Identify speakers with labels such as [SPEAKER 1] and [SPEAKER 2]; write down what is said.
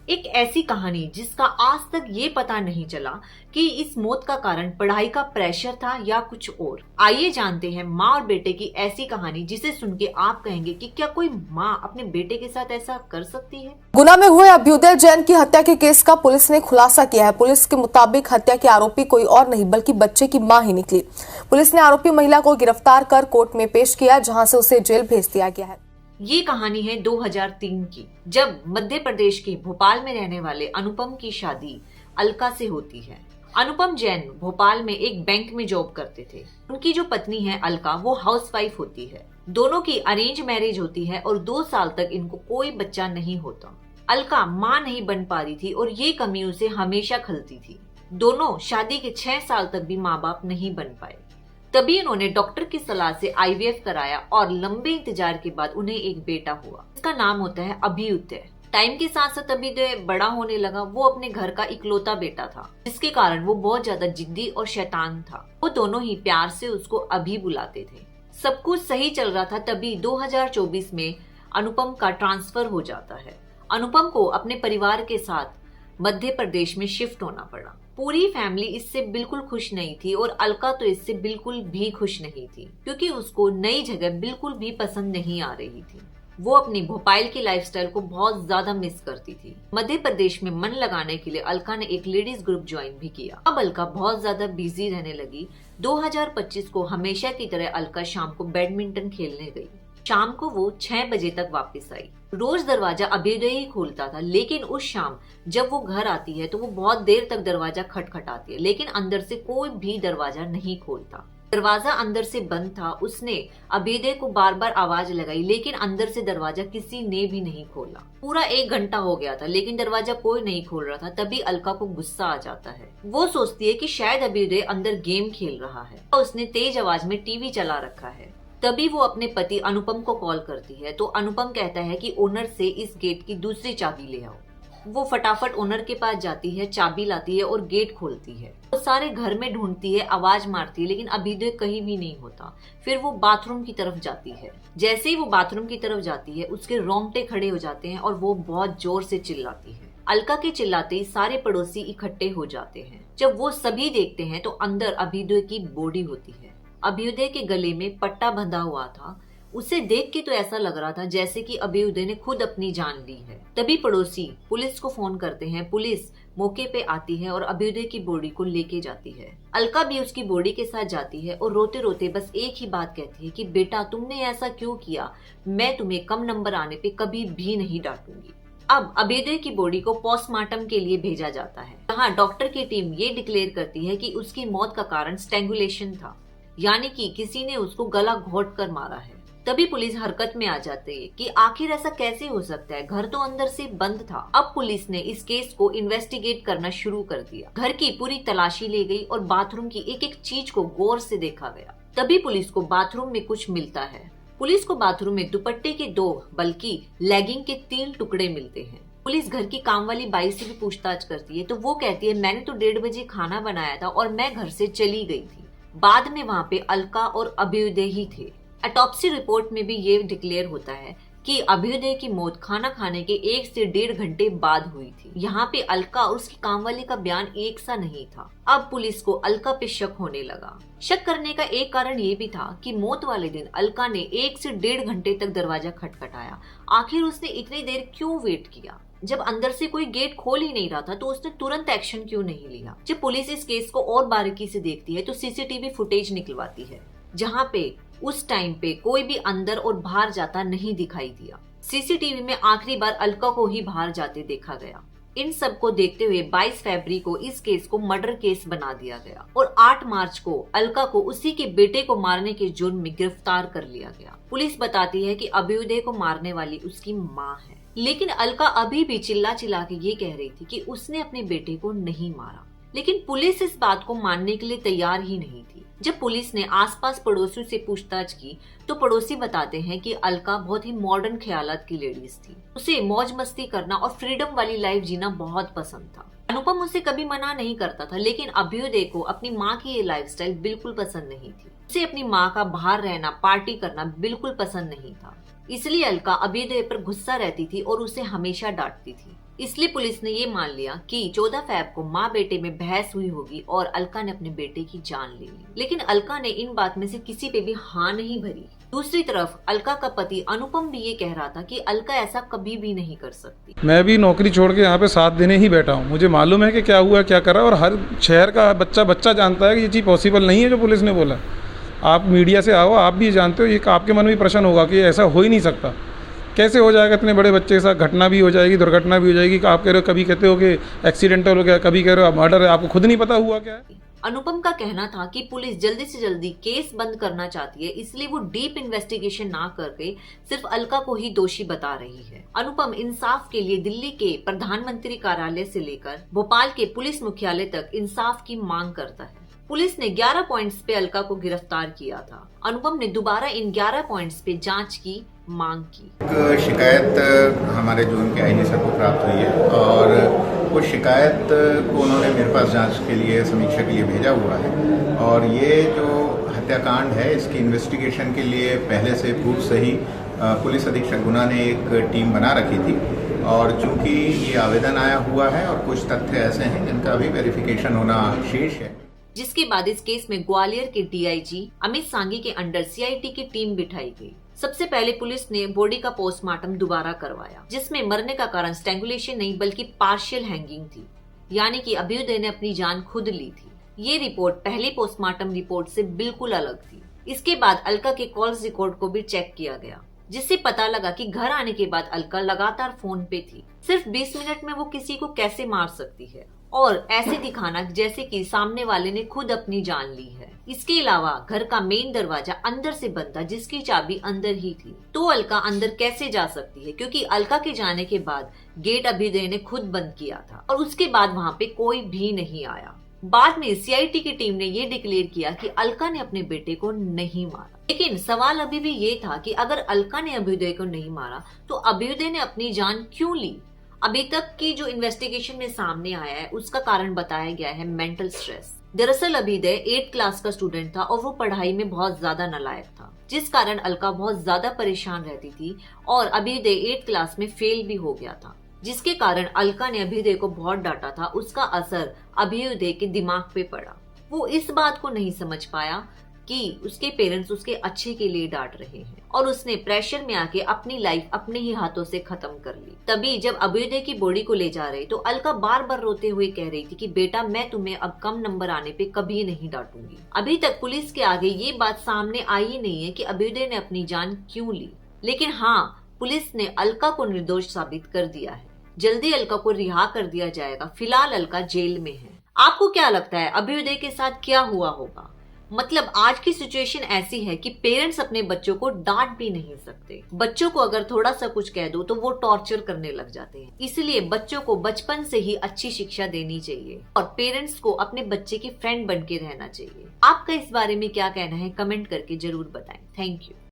[SPEAKER 1] एक ऐसी कहानी जिसका आज तक ये पता नहीं चला कि इस मौत का कारण पढ़ाई का प्रेशर था या कुछ और। आइए जानते हैं माँ और बेटे की ऐसी कहानी जिसे सुन के आप कहेंगे कि क्या कोई माँ अपने बेटे के साथ ऐसा कर सकती है।
[SPEAKER 2] गुना में हुए अभ्युदय जैन की हत्या के केस का पुलिस ने खुलासा किया है। पुलिस के मुताबिक हत्या के आरोपी कोई और नहीं बल्कि बच्चे की मां ही निकली। पुलिस ने आरोपी महिला को गिरफ्तार कर कोर्ट में पेश किया, जहां से उसे जेल भेज दिया गया है।
[SPEAKER 1] ये कहानी है 2003 की, जब मध्य प्रदेश के भोपाल में रहने वाले अनुपम की शादी अलका से होती है। अनुपम जैन भोपाल में एक बैंक में जॉब करते थे। उनकी जो पत्नी है अलका, वो हाउसवाइफ होती है। दोनों की अरेंज मैरिज होती है और 2 साल तक इनको कोई बच्चा नहीं होता। अलका माँ नहीं बन पा रही थी और ये कमी उसे हमेशा खलती थी। दोनों शादी के 6 साल तक भी माँ बाप नहीं बन पाए। तभी उन्होंने डॉक्टर की सलाह से आईवीएफ कराया और लंबे इंतजार के बाद उन्हें एक बेटा हुआ। इसका नाम होता है अभ्युदय। टाइम के साथ साथ अभ्युदय बड़ा होने लगा। वो अपने घर का इकलौता बेटा था, जिसके कारण वो बहुत ज्यादा जिद्दी और शैतान था। वो दोनों ही प्यार से उसको अभी बुलाते थे। सब कुछ सही चल रहा था, तभी 2024 में अनुपम का ट्रांसफर हो जाता है। अनुपम को अपने परिवार के साथ मध्य प्रदेश में शिफ्ट होना पड़ा। पूरी फैमिली इससे बिल्कुल खुश नहीं थी और अलका तो इससे बिल्कुल भी खुश नहीं थी, क्योंकि उसको नई जगह बिल्कुल भी पसंद नहीं आ रही थी। वो अपनी भोपाल की लाइफस्टाइल को बहुत ज्यादा मिस करती थी। मध्य प्रदेश में मन लगाने के लिए अलका ने एक लेडीज ग्रुप ज्वाइन भी किया। अब अलका बहुत ज्यादा बिजी रहने लगी। 2025 को हमेशा की तरह अलका शाम को बैडमिंटन खेलने गई। शाम को वो 6 बजे तक वापस आई। रोज दरवाजा अभ्युदय ही खोलता था, लेकिन उस शाम जब वो घर आती है तो वो बहुत देर तक दरवाजा खटखटाती है, लेकिन अंदर से कोई भी दरवाजा नहीं खोलता। दरवाजा अंदर से बंद था। उसने अभ्युदय को बार बार आवाज लगाई, लेकिन अंदर से दरवाजा किसी ने भी नहीं खोला। पूरा 1 घंटा हो गया था, लेकिन दरवाजा कोई नहीं खोल रहा था। तभी अलका को गुस्सा आ जाता है। वो सोचती है कि शायद अभ्युदय अंदर गेम खेल रहा है। उसने तेज आवाज में टीवी चला रखा है। तभी वो अपने पति अनुपम को कॉल करती है, तो अनुपम कहता है कि ओनर से इस गेट की दूसरी चाबी ले आओ। वो फटाफट ओनर के पास जाती है, चाबी लाती है और गेट खोलती है। वो सारे घर में ढूंढती है, आवाज मारती है, लेकिन अभ्युदय कहीं भी नहीं होता। फिर वो बाथरूम की तरफ जाती है। जैसे ही वो बाथरूम की तरफ जाती है, उसके रोंगटे खड़े हो जाते हैं और वो बहुत जोर से चिल्लाती है। अलका के चिल्लाते ही सारे पड़ोसी इकट्ठे हो जाते हैं। जब वो सभी देखते हैं तो अंदर अभ्युदय की बॉडी होती है। अभ्युदय के गले में पट्टा बंधा हुआ था। उसे देख के तो ऐसा लग रहा था जैसे कि अभ्युदय ने खुद अपनी जान ली है। तभी पड़ोसी पुलिस को फोन करते हैं। पुलिस मौके पे आती है और अभ्युदय की बॉडी को लेके जाती है। अलका भी उसकी बॉडी के साथ जाती है और रोते रोते बस एक ही बात कहती है कि बेटा, तुमने ऐसा क्यों किया? मैं तुम्हें कम नंबर आने पे कभी भी नहीं डांटूंगी। अब अभ्युदय की बॉडी को पोस्टमार्टम के लिए भेजा जाता है। जहाँ डॉक्टर की टीम ये डिक्लेयर करती है कि उसकी मौत का कारण स्ट्रैंगुलेशन था, यानी कि किसी ने उसको गला घोट कर मारा है। तभी पुलिस हरकत में आ जाती है कि आखिर ऐसा कैसे हो सकता है, घर तो अंदर से बंद था। अब पुलिस ने इस केस को इन्वेस्टिगेट करना शुरू कर दिया। घर की पूरी तलाशी ली गई और बाथरूम की एक एक चीज को गौर से देखा गया। तभी पुलिस को बाथरूम में कुछ मिलता है। पुलिस को बाथरूम में दुपट्टे के 2 बल्कि लेगिंग के 3 टुकड़े मिलते हैं। पुलिस घर की काम वाली बाई से भी पूछताछ करती है, तो वो कहती है मैंने तो 1:30 बजे खाना बनाया था और मैं घर से चली गई थी। बाद में वहां पे अलका और अभ्युदय ही थे। ऑटोप्सी रिपोर्ट में भी ये डिक्लेयर होता है कि अभ्युदय की मौत खाना खाने के 1 से 1.5 घंटे बाद हुई थी। यहाँ पे अलका और उसकी कामवाली का बयान एक सा नहीं था। अब पुलिस को अलका पे शक होने लगा। शक करने का एक कारण ये भी था कि मौत वाले दिन अलका ने 1 से 1.5 घंटे तक दरवाजा खटखटाया। आखिर उसने इतनी देर क्यों वेट किया? जब अंदर से कोई गेट खोल ही नहीं रहा था तो उसने तुरंत एक्शन क्यों नहीं लिया? जब पुलिस इस केस को और बारीकी से देखती है तो सीसीटीवी फुटेज निकलवाती है, जहाँ पे उस टाइम पे कोई भी अंदर और बाहर जाता नहीं दिखाई दिया। सीसीटीवी में आखिरी बार अलका को ही बाहर जाते देखा गया। इन सब को देखते हुए 22 फरवरी को इस केस को मर्डर केस बना दिया गया और 8 मार्च को अलका को उसी के बेटे को मारने के जुर्म में गिरफ्तार कर लिया गया। पुलिस बताती है कि अभ्युदय को मारने वाली उसकी माँ है, लेकिन अलका अभी भी चिल्ला चिल्ला के ये कह रही थी कि उसने अपने बेटे को नहीं मारा। लेकिन पुलिस इस बात को मानने के लिए तैयार ही नहीं थी। जब पुलिस ने आसपास पड़ोसियों से पूछताछ की तो पड़ोसी बताते हैं कि अलका बहुत ही मॉडर्न ख्यालात की लेडीज थी। उसे मौज मस्ती करना और फ्रीडम वाली लाइफ जीना बहुत पसंद था। अनुपम उसे कभी मना नहीं करता था, लेकिन अभ्युदय को अपनी माँ की ये लाइफस्टाइल बिल्कुल पसंद नहीं थी। उसे अपनी माँ का बाहर रहना, पार्टी करना बिल्कुल पसंद नहीं था। इसलिए अलका अभ्युदय पर गुस्सा रहती थी और उसे हमेशा डांटती थी। इसलिए पुलिस ने ये मान लिया कि 14 फरवरी को माँ बेटे में बहस हुई होगी और अलका ने अपने बेटे की जान ले ली। लेकिन अलका ने इन बात में से किसी पे भी हाँ नहीं भरी। दूसरी तरफ अलका का पति अनुपम भी ये कह रहा था कि अलका ऐसा कभी भी नहीं कर सकती।
[SPEAKER 3] मैं भी नौकरी छोड़ के यहाँ पे 7 दिन ही बैठा हूँ, मुझे मालूम है कि क्या हुआ क्या करा, और हर शहर का बच्चा जानता है कि ये चीज़ पॉसिबल नहीं है जो पुलिस ने बोला। आप मीडिया से आओ, आप भी जानते हो, ये आपके मन में भी प्रश्न होगा कि ऐसा हो ही नहीं सकता, कैसे हो जाएगा, इतने बड़े बच्चे के साथ घटना भी हो जाएगी, दुर्घटना भी हो जाएगी। आप कह रहे हो, कभी कहते हो कि एक्सीडेंटल हो गया, कभी कह रहे हो मर्डर है, आपको खुद नहीं पता हुआ क्या है।
[SPEAKER 1] अनुपम का कहना था कि पुलिस जल्दी से जल्दी केस बंद करना चाहती है, इसलिए वो डीप इन्वेस्टिगेशन ना करके सिर्फ अलका को ही दोषी बता रही है। अनुपम इंसाफ के लिए दिल्ली के प्रधानमंत्री कार्यालय से लेकर भोपाल के पुलिस मुख्यालय तक इंसाफ की मांग करता है। पुलिस ने 11 पॉइंट्स पे अलका को गिरफ्तार किया था। अनुपम ने दोबारा इन 11 पॉइंट्स पे जांच की मांग की।
[SPEAKER 4] एक शिकायत हमारे जोन के आईजी सर को प्राप्त हुई है और वो शिकायत को उन्होंने मेरे पास जांच के लिए, समीक्षा के लिए भेजा हुआ है। और ये जो हत्याकांड है, इसकी इन्वेस्टिगेशन के लिए पहले से पूर्व से ही पुलिस अधीक्षक गुना ने एक टीम बना रखी थी। और चूंकि ये आवेदन आया हुआ है और कुछ तथ्य ऐसे हैं जिनका अभी वेरिफिकेशन होना शेष है,
[SPEAKER 1] जिसके बाद इस केस में ग्वालियर के डीआईजी अमित सांघी के अंडर सीआईटी की टीम बिठाई गई। सबसे पहले पुलिस ने बॉडी का पोस्टमार्टम दोबारा करवाया, जिसमें मरने का कारण स्ट्रैंगुलेशन नहीं बल्कि पार्शियल हैंगिंग थी, यानी कि अभ्युदय ने अपनी जान खुद ली थी। ये रिपोर्ट पहली पोस्टमार्टम रिपोर्ट से बिल्कुल अलग थी। इसके बाद अलका के कॉल्स रिकॉर्ड को भी चेक किया गया, जिससे पता लगा कि घर आने के बाद अलका लगातार फोन पे थी। सिर्फ 20 मिनट में वो किसी को कैसे मार सकती है और ऐसे दिखाना जैसे कि सामने वाले ने खुद अपनी जान ली है। इसके अलावा घर का मेन दरवाजा अंदर से बंद था, जिसकी चाबी अंदर ही थी। तो अलका अंदर कैसे जा सकती है, क्योंकि अलका के जाने के बाद गेट अभ्युदय ने खुद बंद किया था और उसके बाद वहाँ पे कोई भी नहीं आया। बाद में सीआईटी की टीम ने ये डिक्लेयर किया कि अलका ने अपने बेटे को नहीं मारा। लेकिन सवाल अभी भी ये था कि अगर अलका ने अभ्युदय को नहीं मारा तो अभ्युदय ने अपनी जान क्यों ली। अभी तक की जो इन्वेस्टिगेशन में सामने आया है उसका कारण बताया गया है मेंटल स्ट्रेस। दरअसल अभ्युदय 8th क्लास का स्टूडेंट था और वो पढ़ाई में बहुत ज्यादा नालायक था, जिस कारण अलका बहुत ज्यादा परेशान रहती थी और अभ्युदय 8th क्लास में फेल भी हो गया था, जिसके कारण अलका ने अभ्युदय को बहुत डांटा था। उसका असर अभ्युदय के दिमाग पे पड़ा। वो इस बात को नहीं समझ पाया कि उसके पेरेंट्स उसके अच्छे के लिए डांट रहे हैं और उसने प्रेशर में आके अपनी लाइफ अपने ही हाथों से खत्म कर ली। तभी जब अभ्युदय की बॉडी को ले जा रहे तो अलका बार बार रोते हुए कह रही थी कि बेटा, मैं तुम्हें अब कम नंबर आने पे कभी नहीं डांटूंगी। अभी तक पुलिस के आगे ये बात सामने आई ही नहीं है कि अभ्युदय ने अपनी जान क्यों ली, लेकिन हाँ, पुलिस ने अलका को निर्दोष साबित कर दिया है। जल्दी अलका को रिहा कर दिया जाएगा। फिलहाल अलका जेल में है। आपको क्या लगता है अभ्युदय के साथ क्या हुआ होगा? मतलब आज की सिचुएशन ऐसी है कि पेरेंट्स अपने बच्चों को डांट भी नहीं सकते। बच्चों को अगर थोड़ा सा कुछ कह दो तो वो टॉर्चर करने लग जाते हैं। इसलिए बच्चों को बचपन से ही अच्छी शिक्षा देनी चाहिए और पेरेंट्स को अपने बच्चे के फ्रेंड बन के रहना चाहिए। आपका इस बारे में क्या कहना है, कमेंट करके जरूर बताएं। Thank you.